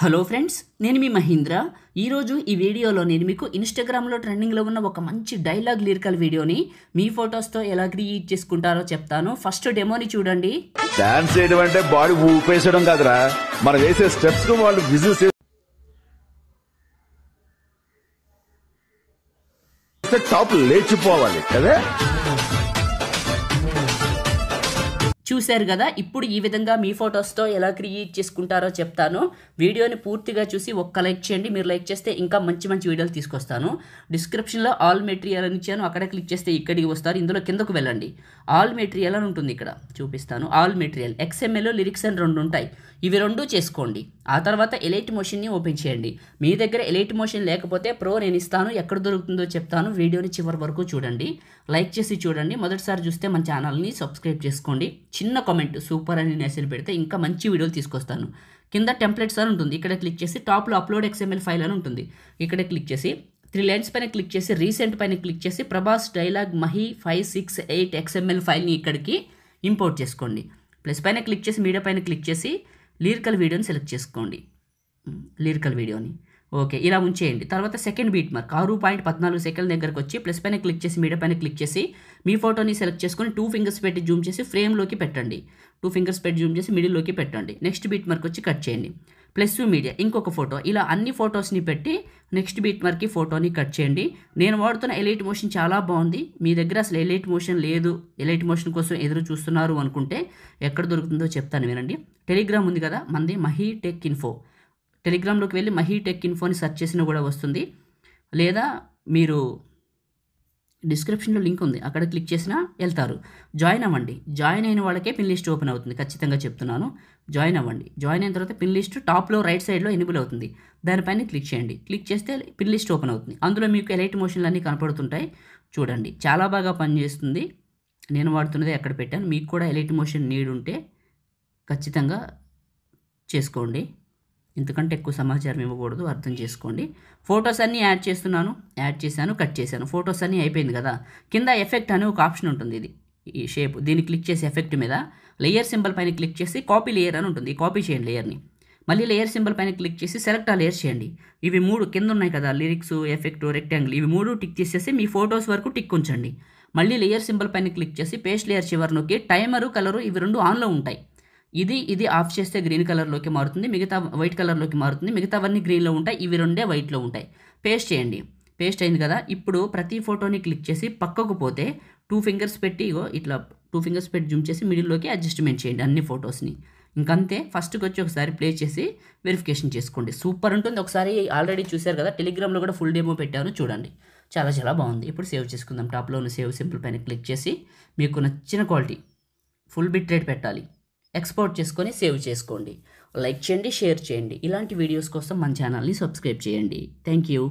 Hello friends, నేను మీ మహీంద్ర. ఈరోజు ఈ వీడియోలో నేను మీకు ఇన్స్టాగ్రామ్లో ట్రెండింగ్లో ఉన్న ఒక మంచి డైలాగ్ లిరికల్ వీడియోని మీ ఫొటోస్తో ఎలా క్రియేట్ చేసుకుంటారో చెప్తాను. ఫస్ట్ డెమోని చూడండి. డాన్స్ చేయడం అంటే బాడీ ఊపేసడం కాదురా, మనం వేసే స్టెప్స్ వాళ్ళు విజిల్స్ టాప్ లేచిపోవాలి కదా. చూశారు కదా, ఇప్పుడు ఈ విధంగా మీ ఫొటోస్తో ఎలా క్రియేట్ చేసుకుంటారో చెప్తాను. వీడియోని పూర్తిగా చూసి ఒక్క లైక్ చేయండి. మీరు లైక్ చేస్తే ఇంకా మంచి మంచి వీడియోలు తీసుకొస్తాను. డిస్క్రిప్షన్లో ఆల్ మెటీరియల్ అని ఇచ్చాను, అక్కడ క్లిక్ చేస్తే ఇక్కడికి వస్తారు. ఇందులో కిందకు వెళ్ళండి, ఆల్ మెటీరియల్ అని ఉంటుంది, ఇక్కడ చూపిస్తాను. ఆల్ మెటీరియల్ XML లిరిక్స్ అని రెండు ఉంటాయి, ఇవి రెండు చేసుకోండి. ఆ తర్వాత ఎలైట్ మోషన్ని ఓపెన్ చేయండి. మీ దగ్గర ఎలైట్ మోషన్ లేకపోతే ప్రో నేను ఇస్తాను, ఎక్కడ దొరుకుతుందో చెప్తాను. వీడియోని చివరి వరకు చూడండి, లైక్ చేసి చూడండి. మొదటిసారి చూస్తే మన ఛానల్ని సబ్స్క్రైబ్ చేసుకోండి. చిన్న కామెంట్ సూపర్ అని మెసేజ్ పెడితే ఇంకా మంచి వీడియోలు తీసుకొస్తాను. కింద టెంప్లెట్స్ అని ఉంటుంది, ఇక్కడ క్లిక్ చేసి టాప్లో అప్లోడ్ XML ఫైల్ అని ఉంటుంది, ఇక్కడ క్లిక్ చేసి 3 లైన్స్ పైన క్లిక్ చేసి రీసెంట్ పైన క్లిక్ చేసి ప్రభాస్ డైలాగ్ మహి 568 XML ఫైల్ని ఇక్కడికి ఇంపోర్ట్ చేసుకోండి. ప్లస్ పైన క్లిక్ చేసి మీడియా పైన క్లిక్ చేసి లిరికల్ వీడియోని సెలెక్ట్ చేసుకోండి. లిరికల్ వీడియోని ఓకే ఇలా ఉంచేయండి. తర్వాత సెకండ్ బీట్ మార్క్ 6.14 సెకండ్ల దగ్గరకు వచ్చి ప్లస్ పైన క్లిక్ చేసి మీడియా పైన క్లిక్ చేసి మీ ఫోటోని సెలెక్ట్ చేసుకొని 2 ఫింగర్స్ పెట్టి జూమ్ చేసి ఫ్రేమ్లోకి పెట్టండి. 2 ఫింగర్స్ పెట్టి జూమ్ చేసి మిడిల్లోకి పెట్టండి. నెక్స్ట్ బీట్ మార్క్ వచ్చి కట్ చేయండి. ప్లస్ మీడియా ఇంకొక ఫోటో, ఇలా అన్ని ఫొటోస్ని పెట్టి నెక్స్ట్ బీట్ మార్క్కి ఫోటోని కట్ చేయండి. నేను వాడుతున్న ఎలైట్ మోషన్ చాలా బాగుంది. మీ దగ్గర అసలు ఎలైట్ మోషన్ లేదు, ఎలైట్ మోషన్ కోసం ఎదురు చూస్తున్నారు అనుకుంటే ఎక్కడ దొరుకుతుందో చెప్తాను వినండి. టెలిగ్రామ్ ఉంది కదా మనది, మహి టెక్ ఇన్ఫో. టెలిగ్రామ్లోకి వెళ్ళి మహి టెక్ ఇన్ఫోని సెర్చ్ చేసినా కూడా వస్తుంది, లేదా మీరు డిస్క్రిప్షన్లో లింక్ ఉంది, అక్కడ క్లిక్ చేసినా వెళ్తారు. జాయిన్ అవ్వండి. జాయిన్ అయిన వాళ్ళకే పిన్ లిస్ట్ ఓపెన్ అవుతుంది, ఖచ్చితంగా చెప్తున్నాను. జాయిన్ అవ్వండి. జాయిన్ అయిన తర్వాత పిన్ లిస్ట్ టాప్లో రైట్ సైడ్లో ఎనిబుల్ అవుతుంది, దానిపైన క్లిక్ చేయండి. క్లిక్ చేస్తే పిన్ లిస్ట్ ఓపెన్ అవుతుంది. అందులో మీకు ఎలైట్ మోషన్లు అన్నీ కనపడుతుంటాయి, చూడండి. చాలా బాగా పనిచేస్తుంది. నేను వాడుతున్నది అక్కడ పెట్టాను. మీకు కూడా ఎలైట్ మోషన్ నీడ్ ఉంటే ఖచ్చితంగా చేసుకోండి, ఇంతకంటే ఎక్కువ సమాచారం ఇవ్వకూడదు, అర్థం చేసుకోండి. ఫొటోస్ అన్నీ యాడ్ చేస్తున్నాను, యాడ్ చేశాను, కట్ చేశాను. ఫొటోస్ అన్నీ అయిపోయింది కదా. కింద ఎఫెక్ట్ అనే ఒక ఆప్షన్ ఉంటుంది, ఇది ఈ షేప్, దీన్ని క్లిక్ చేసి ఎఫెక్ట్ మీద లేయర్ సింబల్ పైన క్లిక్ చేసి కాపీ లేయర్ అని ఉంటుంది, కాపీ చేయండి లేయర్ని. మళ్ళీ లేయర్ సింబల్ పైన క్లిక్ చేసి సెలెక్ట్ ఆ లేయర్స్ చేయండి. ఇవి 3 కింద ఉన్నాయి కదా, లిరిక్స్, ఎఫెక్ట్, రెక్టాంగిల్, ఇవి 3 టిక్ చేసేసి మీ ఫొటోస్ వరకు టిక్ ఉంచండి. మళ్ళీ లేయర్ సింబల్ పైన క్లిక్ చేసి పేస్ట్ లేయర్ చివరి నొక్కి టైమరు, కలరు ఇవి 2 ఆన్లో ఉంటాయి. ఇది ఆఫ్ చేస్తే గ్రీన్ కలర్లోకి మారుతుంది, మిగతా వైట్ కలర్లోకి మారుతుంది. మిగతావన్నీ గ్రీన్లో ఉంటాయి, ఇవి 2 వైట్లో ఉంటాయి. పేస్ట్ చేయండి. పేస్ట్ అయింది కదా. ఇప్పుడు ప్రతి ఫోటోని క్లిక్ చేసి పక్కకు పోతే 2 ఫింగర్స్ పెట్టి ఇట్లా 2 ఫింగర్స్ పెట్టి జూమ్ చేసి మిడిల్లోకి అడ్జస్ట్మెంట్ చేయండి అన్ని ఫొటోస్ని. ఇంకంతే. ఫస్ట్కి వచ్చి ఒకసారి ప్లే చేసి వెరిఫికేషన్ చేసుకోండి. సూపర్ ఉంటుంది. ఒకసారి ఆల్రెడీ చూశారు కదా, టెలిగ్రామ్లో కూడా ఫుల్ డెమో పెట్టాను, చూడండి. చాలా చాలా బాగుంది. ఇప్పుడు సేవ్ చేసుకుందాం. టాప్లో ఉన్న సేవ్ సింపుల్ పైన క్లిక్ చేసి మీకు నచ్చిన క్వాలిటీ ఫుల్ బిట్ రేట్ పెట్టాలి, ఎక్స్పోర్ట్ చేసుకొని సేవ్ చేసుకోండి. లైక్ చేయండి, షేర్ చేయండి. ఇలాంటి వీడియోస్ కోసం మన ఛానల్ని సబ్స్క్రైబ్ చేయండి. Thank you.